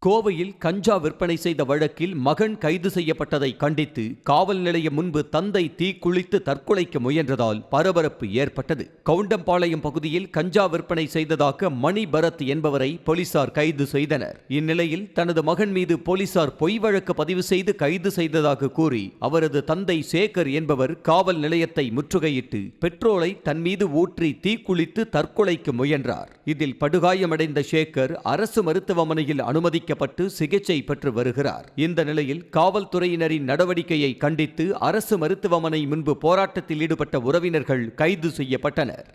கோவையில் கஞ்சா விற்பனை செய்த வழக்கில் மகன் கைது செய்யப்பட்டதை கண்டித்து காவல் நிலையம் முன்பு தந்தை தீக்குளித்து தற்கொலைக்கு முயன்றதால் பரபரப்பு ஏற்பட்டது. கவுண்டம்பாளையம் பகுதியில் கஞ்சா விற்பனை செய்ததாக மணி பரத் என்பவரை போலீசார் கைது செய்தனர். இந்நிலையில் தனது மகன் மீது போலீசார் பொய் வழக்கு பதிவு செய்து கைது செய்ததாக கூறி அவரது தந்தை சேகர் என்பவர் காவல் நிலையத்தை முற்றுகையிட்டு பெட்ரோலை தன் மீது ஊற்றி தீக்குளித்து தற்கொலைக்கு முயன்றார். இதில் படுகாயமடைந்த சேகர் அரசு மருத்துவமனையில் அனுமதிக்கப்பட்டு சிகிச்சை பெற்று வருகிறார். இந்த நிலையில் காவல்துறையினரின் நடவடிக்கையை கண்டித்து அரசு மருத்துவமனை முன்பு போராட்டத்தில் ஈடுபட்ட உறவினர்கள் கைது செய்யப்பட்டனர்.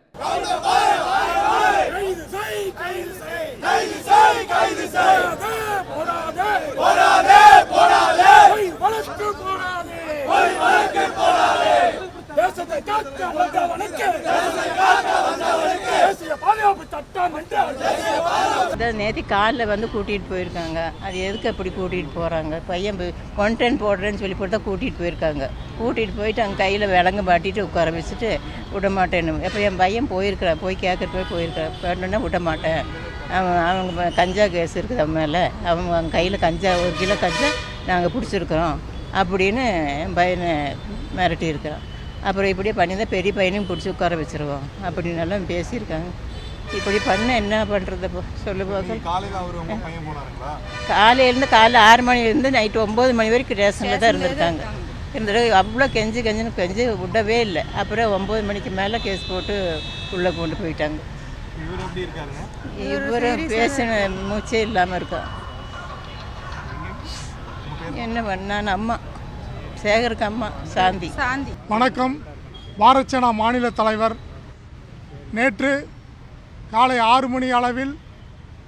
நேற்று காலில் வந்து கூட்டிகிட்டு போயிருக்காங்க. அது எதுக்கு அப்படி கூட்டிகிட்டு போகிறாங்க? பையன் 110 போடுறேன்னு சொல்லி போட்டு தான் கூட்டிகிட்டு போயிருக்காங்க. கூட்டிகிட்டு போயிட்டு அங்கே கையில் விலங்கு மாட்டிட்டு உட்கார வச்சுட்டு விட மாட்டேன்னு. இப்போ என் பையன் போயிருக்கிறான், போய் கேட்கறது போயிருக்கிறான். வேணுன்னா விட மாட்டேன், அவங்க கஞ்சா கேஸ் இருக்குது அவன் மேலே, அவங்க கையில் கஞ்சா 1 கிலோ கஞ்சா நாங்கள் பிடிச்சிருக்கிறோம் அப்படின்னு என் பையனை மிரட்டி இருக்கிறான். அப்புறம் இப்படியே பண்ணி தான் பெரிய பையனையும் பிடிச்சி உட்கார வச்சுருவோம் அப்படின்னு எல்லாம் பேசியிருக்காங்க. இப்படி பண்ண என்ன பண்ணுறது சொல்லு பார்க்க. காலையிலேருந்து காலைல 6 மணிலேருந்து நைட்டு 9 மணி வரைக்கும் ரேஷனில் தான் இருந்திருக்காங்க. இருந்துட்டு அவ்வளோ கெஞ்சி விடவே இல்லை. அப்புறம் 9 மணிக்கு மேலே கேஸ் போட்டு உள்ளே கொண்டு போயிட்டாங்க. இவரும் பேசின மூச்சே இல்லாமல் இருக்கா. என்ன பண்ணான் அம்மா சேகருக்கு அம்மா சாந்தி. வணக்கம். பாரத் சேனா மாநில தலைவர் நேற்று காலை 6 மணி அளவில்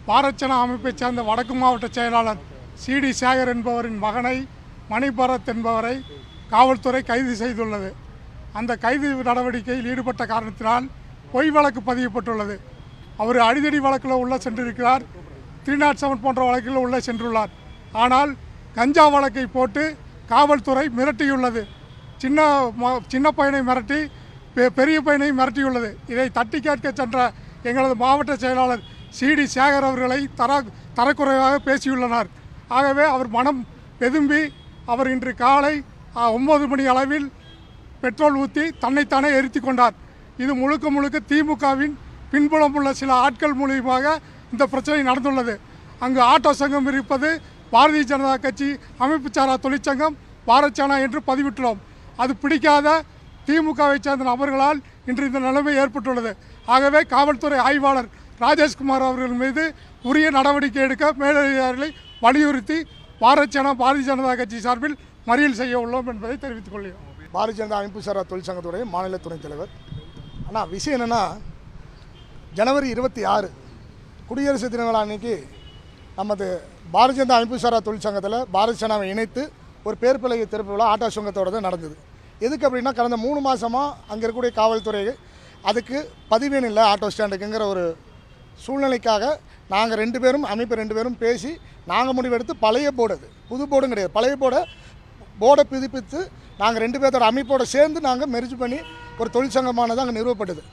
பாரத் சேனா அமைப்பைச் சேர்ந்த வடக்கு மாவட்ட செயலாளர் சிடி சேகர் என்பவரின் மகனை மணி பரத் என்பவரை காவல்துறை கைது செய்துள்ளது. அந்த கைது நடவடிக்கையில் ஈடுபட்ட காரணத்தினால் பொய் வழக்கு பதியப்பட்டுள்ளது. அவர் அடிதடி வழக்கில் உள்ள சென்றிருக்கிறார். 307 போன்ற வழக்கில் உள்ள சென்றுள்ளார். ஆனால் கஞ்சா வழக்கை போட்டு காவல்துறை மிரட்டியுள்ளது. சின்ன பையனை மிரட்டி பெரிய பையனை மிரட்டியுள்ளது. இதை தட்டி கேட்க சென்ற எங்களது மாவட்ட செயலாளர் சிடி சேகர் அவர்களை தரக்குறைவாக பேசியுள்ளனர். ஆகவே அவர் மனம் வெதும்பி அவர் இன்று காலை 9 மணி அளவில் பெட்ரோல் ஊற்றி தன்னைத்தானே எரித்து கொண்டார். இது முழுக்க திமுகவின் பின்புலம் உள்ள சில ஆட்கள் மூலியமாக இந்த பிரச்சனை நடந்துள்ளது. அங்கு ஆட்டோ சங்கம் இருப்பது பாரதிய ஜனதா கட்சி அமைப்பு சாரா தொழிற்சங்கம் பாரத் சேனா என்று பதிவிட்டுள்ளோம். அது பிடிக்காத திமுகவை சேர்ந்த நபர்களால் இன்று இந்த நிலைமை ஏற்பட்டுள்ளது. ஆகவே காவல்துறை ஆய்வாளர் ராஜேஷ்குமார் அவர்கள் மீது உரிய நடவடிக்கை எடுக்க மேலதிகாரிகளை வலியுறுத்தி பாரத் சேனா பாரதிய ஜனதா கட்சி சார்பில் மறியல் செய்ய உள்ளோம் என்பதை தெரிவித்துக் கொள்கிறோம். பாரதிய ஜனதா அமைப்பு சாரா தொழிற்சங்கத்துடைய மாநில துணைத் தலைவர். ஆனால் விஷயம் என்னென்னா, ஜனவரி 26 குடியரசு தின விழா அன்னைக்கு நமது பாரதிய ஜனதா அமைப்பு சாரா தொழிற்சங்கத்தில் பாரத் சேனாவை இணைத்து ஒரு பேர் பலகை திறப்பு விழா ஆட்டோ சங்கத்தோடு தான் நடந்தது. எதுக்கு அப்படின்னா, கடந்த 3 மாதமாக அங்கே இருக்கக்கூடிய காவல்துறை அதுக்கு பதிவேன் இல்லை ஆட்டோ ஸ்டாண்டுக்குங்கிற ஒரு சூழ்நிலைக்காக நாங்கள் 2 பேரும் அமைப்பு 2 பேரும் பேசி நாங்கள் முடிவெடுத்து பழைய போர்டு, அது புது போர்டும் கிடையாது, பழைய போர்டை புதுப்பித்து நாங்கள் 2 பேர்த்தோட அமைப்போடு சேர்ந்து நாங்கள் மெர்ஜ் பண்ணி ஒரு தொழிற்சங்கமானது அங்கே நிறுவப்பட்டது.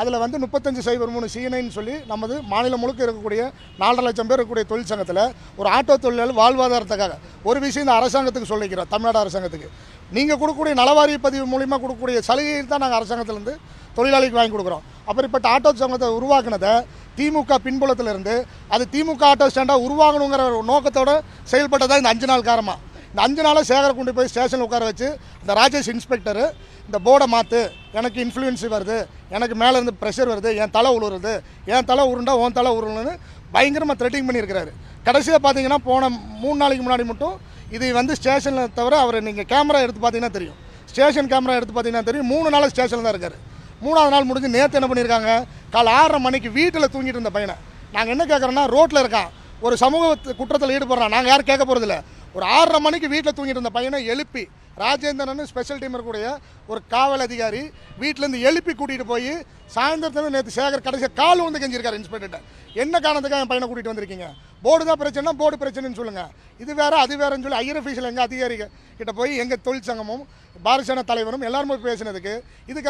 அதில் வந்து 3503 C9 சொல்லி நமது மாநிலம் முழுக்க இருக்கக்கூடிய 4.5 லட்சம் பேர் இருக்கக்கூடிய தொழிற்சங்கத்தில் ஒரு ஆட்டோ தொழிலாளர் வாழ்வாதாரத்துக்காக ஒரு விஷயம் இந்த அரசாங்கத்துக்கு சொல்லிக்கிறோம். தமிழ்நாடு அரசாங்கத்துக்கு நீங்கள் கொடுக்கக்கூடிய நலவாரிய பதிவு மூலிமா கொடுக்கக்கூடிய சலுகையில் தான் நாங்கள் அரசாங்கத்திலேருந்து தொழிலாளிக்கு வாங்கி கொடுக்குறோம். அப்படிப்பட்ட ஆட்டோ சங்கத்தை உருவாக்குனதை திமுக பின்புலத்திலிருந்து அது திமுக ஆட்டோ ஸ்டாண்டாக உருவாகணுங்கிற ஒரு நோக்கத்தோடு செயல்பட்டதாக இந்த 5 நாள் காரமாக. இந்த 5 நாளாக சேகரை கொண்டு போய் ஸ்டேஷனில் உட்கார வச்சு இந்த ராஜேஷ் இன்ஸ்பெக்டரு இந்த போர்டை மாற்று, எனக்கு இன்ஃப்ளூயன்ஸு வருது, எனக்கு மேலே இருந்து ப்ரெஷர் வருது, என் தலை உருவுறது, என் தலை உருண்டா உன் தலை உருளுன்னு பயங்கரமாக த்ரெட்டிங் பண்ணியிருக்கிறாரு. கடைசியாக பார்த்தீங்கன்னா போன 3 நாளைக்கு முன்னாடி மட்டும் இது வந்து ஸ்டேஷனில் தவிர அவர் நீங்கள் கேமரா எடுத்து பார்த்தீங்கன்னா தெரியும், ஸ்டேஷன் கேமரா எடுத்து பார்த்தீங்கன்னா தெரியும், 3 நாள் ஸ்டேஷனில் தான் இருக்கார். 3ஆவது நாள் முடிஞ்சு நேற்று என்ன பண்ணியிருக்காங்க, காலை 6:30 மணிக்கு வீட்டில் தூங்கிட்டு இருந்த பையனை நாங்கள் என்ன கேட்குறோன்னா, ரோட்டில் இருக்கான், ஒரு சமூக குற்றத்தில் ஈடுபடுறான், நாங்கள் யாரும் கேட்க போகிறதில்ல. ஒரு 6:30 மணிக்கு வீட்டில் தூங்கிட்டு இருந்த பையனை எழுப்பி ராஜேந்திரன் ஸ்பெஷல் டீம் இருக்கக்கூடிய ஒரு காவல் அதிகாரி வீட்டிலேருந்து எழுப்பி கூட்டிகிட்டு போய் சாயந்தரத்தில் நேற்று சேகர் கடைசியாக கால் வந்து கெஞ்சிருக்காரு இன்ஸ்பெக்டர்கிட்ட. என்ன காரணத்துக்காக என் பையனை கூட்டிகிட்டு வந்திருக்கீங்க, போர்டு தான் பிரச்சனை, போர்டு பிரச்சனைன்னு சொல்லுங்கள், இது வேறு அது வேறுன்னு சொல்லி ஹையர் அஃபீஷியல் எங்கள் அதிகாரிகள் கிட்ட போய் எங்கள் தொழிற்சங்கமும் பாரத் சேனா தலைவரும் எல்லாருமே பேசினதுக்கு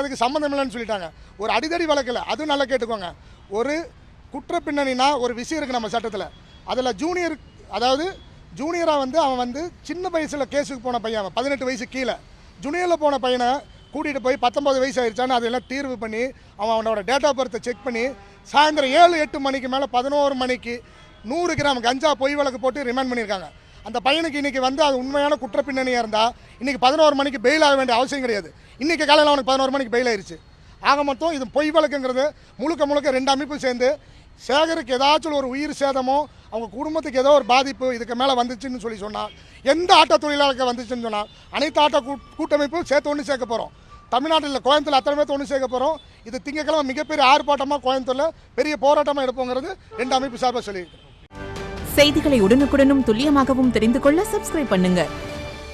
அதுக்கு சம்மந்தம் இல்லைன்னு சொல்லிட்டாங்க. ஒரு அடிதடி வழக்கில் அதுவும் நல்லா கேட்டுக்கோங்க, ஒரு குற்ற பின்னணினா ஒரு விஷயம் இருக்குது நம்ம சட்டத்தில், அதில் ஜூனியர் அதாவது ஜூனியராக வந்து அவன் வந்து சின்ன வயசில் கேஸுக்கு போன பையன், அவன் 18 வயசு கீழே ஜூனியரில் போன பையனை கூட்டிகிட்டு போய் 19 வயசு ஆயிடுச்சான்னு அதெல்லாம் தீர்வு பண்ணி அவனோட டேட் ஆஃப் பர்த்தை செக் பண்ணி சாயந்தரம் 7-8 மணிக்கு மேலே 11 மணிக்கு 100 கிராம் கஞ்சா பொய் வழக்கு போட்டு ரிமாண்ட் பண்ணியிருக்காங்க. அந்த பையனுக்கு இன்றைக்கி வந்து அது உண்மையான குற்ற பின்னணியாக இருந்தால் இன்றைக்கி 11 மணிக்கு பெயில் ஆக வேண்டிய அவசியம் கிடையாது. இன்றைக்கி காலையில் அவனுக்கு 11 மணிக்கு பெயில் ஆயிடுச்சு. ஆக மொத்தம் இது பொய் வழக்குங்கிறது முழுக்க 2 அமைப்பு சேர்ந்து சேகருக்கு ஏதாச்சும் ஒரு உயிர் சேதமோ அவங்க குடும்பத்துக்கு ஏதோ ஒரு பாதிப்பு இதுக்கு மேலே வந்துச்சுன்னு சொல்லி சொன்னால், எந்த ஆட்டோ தொழிலாளருக்கு வந்துச்சுன்னு சொன்னால் அனைத்து ஆட்டோ கூட்டமைப்பும் சேர்த்து ஒன்று சேர்க்க போகிறோம். தமிழ்நாட்டில் கோயம்புத்தூர் அத்தனை பேர்த்து ஒன்று சேர்க்க போகிறோம். இது திங்கக்கிழமை மிகப்பெரிய ஆர்ப்பாட்டமாக கோயம்புத்தூரில் பெரிய போராட்டமாக எடுப்போங்கிறது 2 அமைப்பு சார்பாக சொல்லியிருக்கோம். செய்திகளை உடனுக்குடனும் துல்லியமாகவும் தெரிந்து கொள்ள சப்ஸ்கிரைப் பண்ணுங்க.